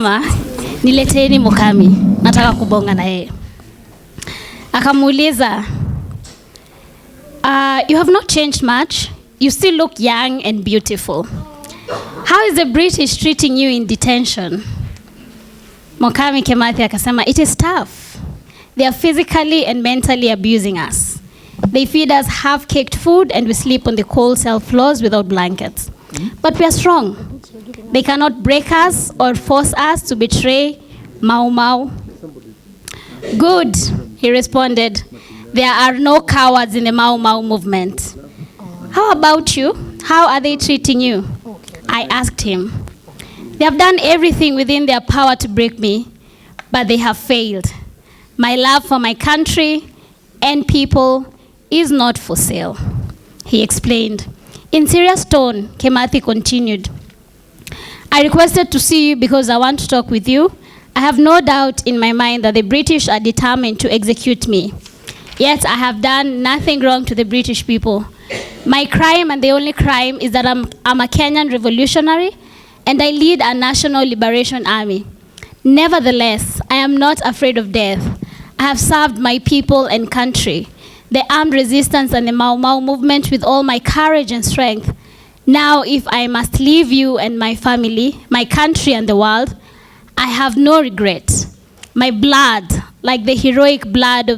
Nileteni Mukami, nataka kubonga na yeye. Akamuuliza, you have not changed much. You still look young and beautiful. How is the British treating you in detention? Mukami Kimathi akasema, it is tough. They are physically and mentally abusing us. They feed us half-cooked food and we sleep on the cold cell floors without blankets. But we are strong. They cannot break us or force us to betray Mau Mau. Good, he responded. There are no cowards in the Mau Mau movement. How about you? How are they treating you? I asked him. They have done everything within their power to break me, but they have failed. My love for my country and people is not for sale, he explained. In serious tone, Kimathi continued. I requested to see you because I want to talk with you. I have no doubt in my mind that the British are determined to execute me. Yet I have done nothing wrong to the British people. My crime, and the only crime, is that I'm a Kenyan revolutionary and I lead a national liberation army. Nevertheless, I am not afraid of death. I have served my people and country, the armed resistance and the Mau Mau movement with all my courage and strength. Now, if I must leave you and my family, my country and the world, I have no regret. My blood, like the heroic blood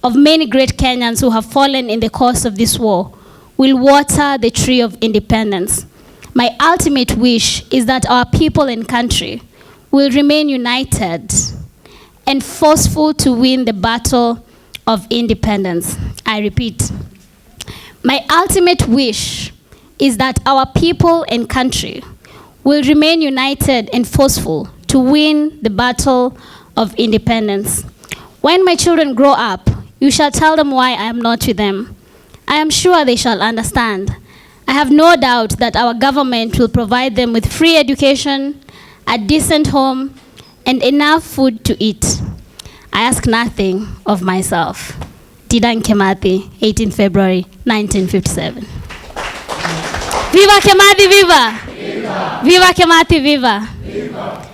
of many great Kenyans who have fallen in the course of this war, will water the tree of independence. My ultimate wish is that our people and country will remain united and forceful to win the battle of independence. I repeat, my ultimate wish is that our people and country will remain united and forceful to win the battle of independence. When my children grow up, you shall tell them why I am not with them. I am sure they shall understand. I have no doubt that our government will provide them with free education, a decent home, and enough food to eat. I ask nothing of myself. Dedan Kimathi, 18 February 1957. Viva Kimathi, viva! Viva! Viva Kimathi, viva! Viva!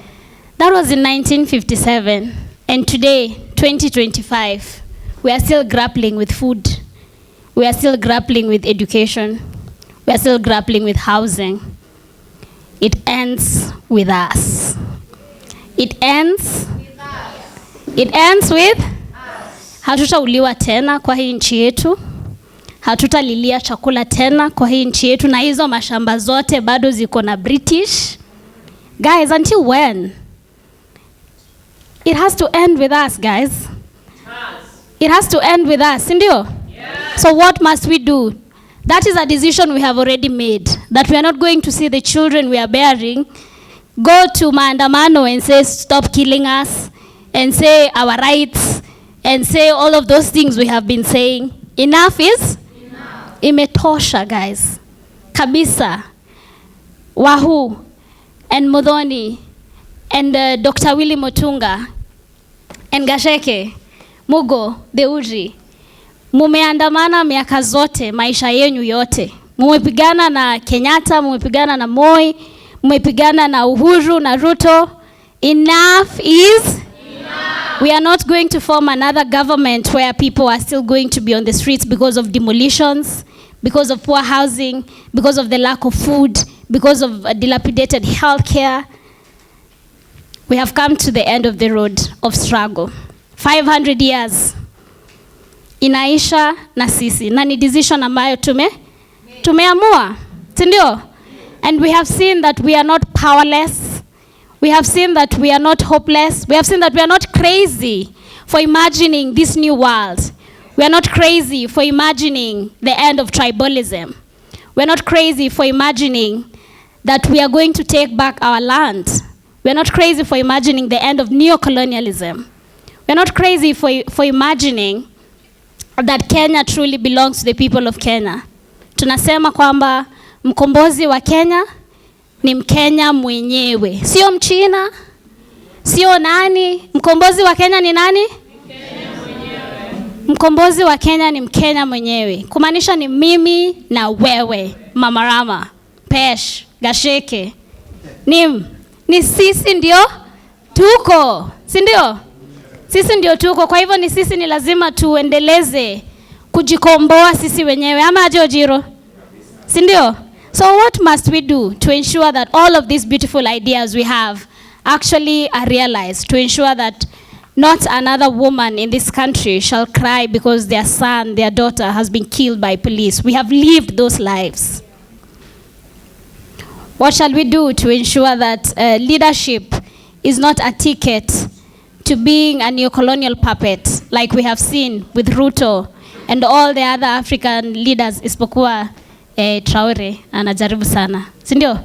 That was in 1957, and today, 2025, we are still grappling with food. We are still grappling with education. We are still grappling with housing. It ends with us. It ends with us. It ends with us. Hatutauliwa tena kwa hii nchi yetu. Hatutalilia chakula tena kwa hii nchi yetu, na hizo mashamba zote bado ziko na British. Guys, until when? It has to end with us, guys. It has to end with us, sindio? Yeah. So what must we do? That is a decision we have already made, that we are not going to see the children we are bearing go to maandamano and say stop killing us, and say our rights, and say all of those things we have been saying. Enough is enough. Imetosha, guys. Kabisa. Wahu and Modoni and Dr. Willy Motunga and Gasheke, Mugo, Deuji, mumeandamana miaka zote, maisha yenu yote. Mumepigana na Kenyatta, mumepigana na Moi, mumepigana na Uhuru na Ruto. Enough is enough. We are not going to form another government where people are still going to be on the streets because of demolitions, because of poor housing, because of the lack of food, because of dilapidated healthcare. We have come to the end of the road of struggle. 500 years inaisha na sisi, na ni decision ambayo tumeamua, sindio? And we have seen that we are not powerless. We have seen that we are not hopeless. We have seen that we are not crazy for imagining this new world. We are not crazy for imagining the end of tribalism. We are not crazy for imagining that we are going to take back our land. We are not crazy for imagining the end of neocolonialism. We are not crazy for imagining that Kenya truly belongs to the people of Kenya. Tunasema kwamba mkombozi wa Kenya ni Mkenya mwenyewe. Sio Mchina, sio nani. Mkombozi wa Kenya ni nani? Mkenya mwenyewe. Mkombozi wa Kenya ni Mkenya mwenyewe. Kumaanisha ni mimi na wewe, Mama Rama, Pesh, Gasheke. Ni sisi ndio Tuko, si ndio? Sisi ndio tuko. Kwa hivyo ni sisi ni lazima tuendeleze kujikomboa sisi wenyewe. Ama aje Wanjiru? Si ndio? So what must we do to ensure that all of these beautiful ideas we have actually are realized, to ensure that not another woman in this country shall cry because their son, their daughter has been killed by police? We have lived those lives. What shall we do to ensure that leadership is not a ticket to being a neo-colonial puppet like we have seen with Ruto and all the other African leaders isipokuwa Traore anajaribu sana, si ndio?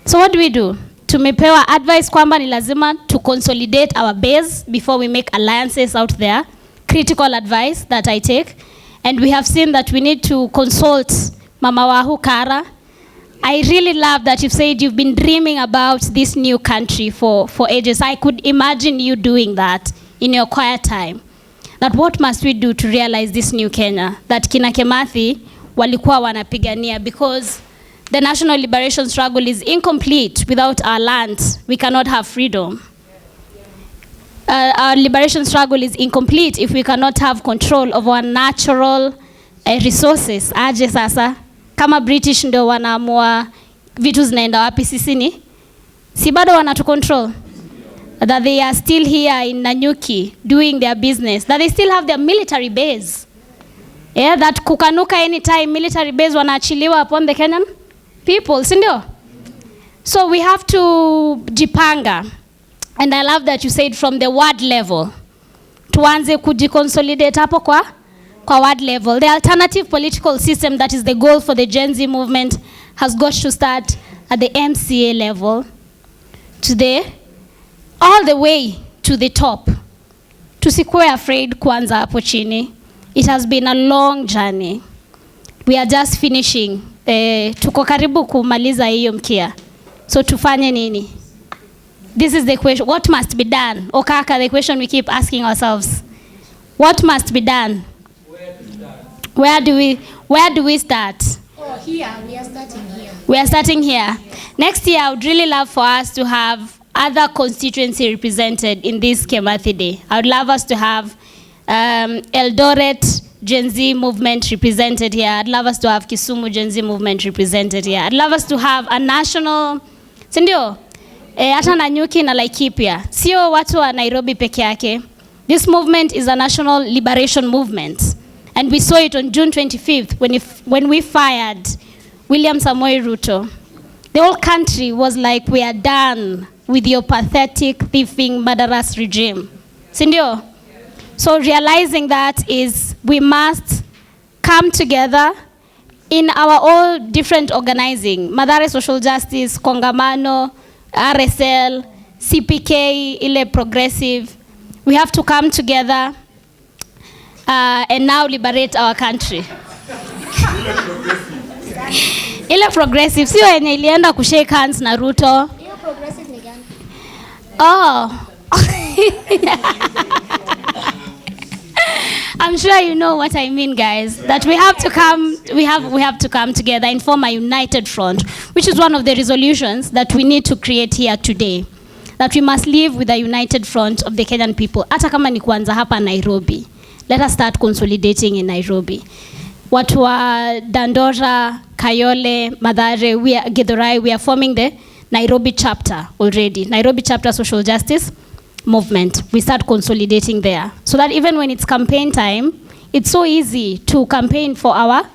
So what do we do? Tumepewa advice kwamba ni lazima to consolidate our base before we make alliances out there. Critical advice that I take. And we have seen that we need to consult Mama Wahu Kara. I really love that you've said you've been dreaming about this new country for ages. I could imagine you doing that in your quiet time. That what must we do to realize this new Kenya that kina Kimathi walikuwa wanapigania, because the national liberation struggle is incomplete without our land. We cannot have freedom. Our liberation struggle is incomplete if we cannot have control of our natural resources. Aje sasa kama British ndio wanaamua vitu zinaenda wapi, sisi ni si bado wanatu control? That they are still here in Nanyuki doing their business, that they still have their military base. Yeah, that kukanuka anytime military base wanaachiliwa upon the Kenyan people, si ndio? So we have to jipanga. And I love that you said from the ward level. Tuanze kujiconsolidate hapo kwa ward level. The alternative political system that is the goal for the Gen Z movement has got to start at the MCA level, all the way to the top. Tusikuwe afraid kuanza hapo chini. It has been a long journey. We are just finishing. Tuko karibu kumaliza hiyo mkia. So tufanye nini? This is the question. What must be done? Okaka, the question we keep asking ourselves. What must be done? Where do we start? Oh, here. We are starting here. We are starting here. Next year, I would really love for us to have other constituency represented in this Kimathi Day. I would love us to have Eldoret Gen Z movement represented here. I'd love us to have Kisumu Gen Z movement represented here. I'd love us to have a national, sindio? Hata Nanyuki na Laikipia. Sio watu wa Nairobi peke yake. This movement is a national liberation movement. And we saw it on June 25th when we fired William Samoei Ruto. The whole country was like, we are done with your pathetic, thieving, murderous regime. Sindio? So realizing that is we must come together in our all different organizing. Mathare Social Justice, Kongamano, RSL, CPK, Ile Progressive. We have to come together and now liberate our country. Ile Progressive, sio yenye ilienda kushake hands na Ruto. Ile Progressive ni gani? Oh. I'm sure you know what I mean, guys. That we have to come, we have to come together and form a united front, which is one of the resolutions that we need to create here today. That we must live with a united front of the Kenyan people. Hata kama ni kuanza hapa Nairobi. Let us start consolidating in Nairobi. Watu wa Dandora, Kayole, Mathare, Githurai, we are forming the Nairobi chapter already. Nairobi chapter social justice movement. We start consolidating there. So that even when it's campaign time, it's so easy to campaign for our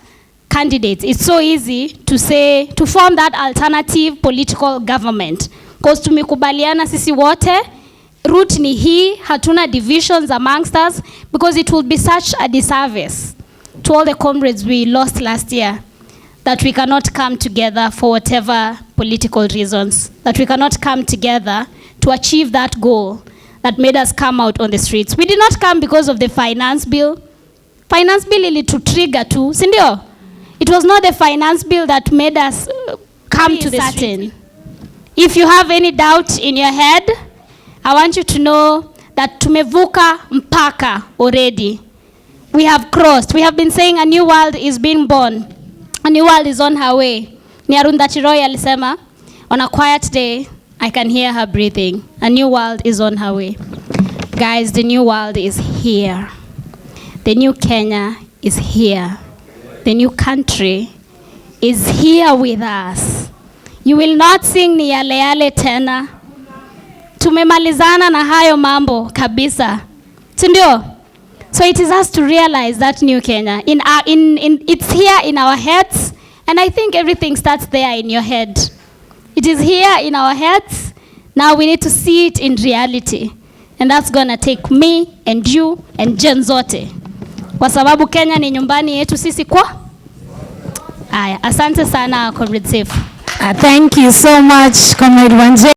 candidates. It's so easy to say, to form that alternative political government. Because tumekubaliana sisi wote, route ni hii, hatuna divisions amongst us, because it will be such a disservice to all the comrades we lost last year, that we cannot come together for whatever political reasons, that we cannot come together to achieve that goal that made us come out on the streets. We did not come because of the finance bill. Finance bill ili to trigger too, sindio? It was not the finance bill that made us come to the street. If you have any doubt in your head, I want you to know that tumevuka mpaka already. We have crossed. We have been saying a new world is being born. A new world is on her way. Ni Arundhati Roy alisema, on a quiet day, I can hear her breathing. A new world is on her way. Guys, the new world is here. The new Kenya is here. The new country is here with us. You will not sing ni yale yale tena. Tumemalizana na hayo mambo kabisa. Sindio? So it is us to realize that new Kenya. It's here in our heads, and I think everything starts there in your head. It is here in our heads. Now we need to see it in reality. And that's gonna take me and you and Gen zote. Kwa sababu Kenya ni nyumbani yetu sisi kwa? Aya, asante sana Comrade Safe. Thank you so much, Comrade Wanjiru.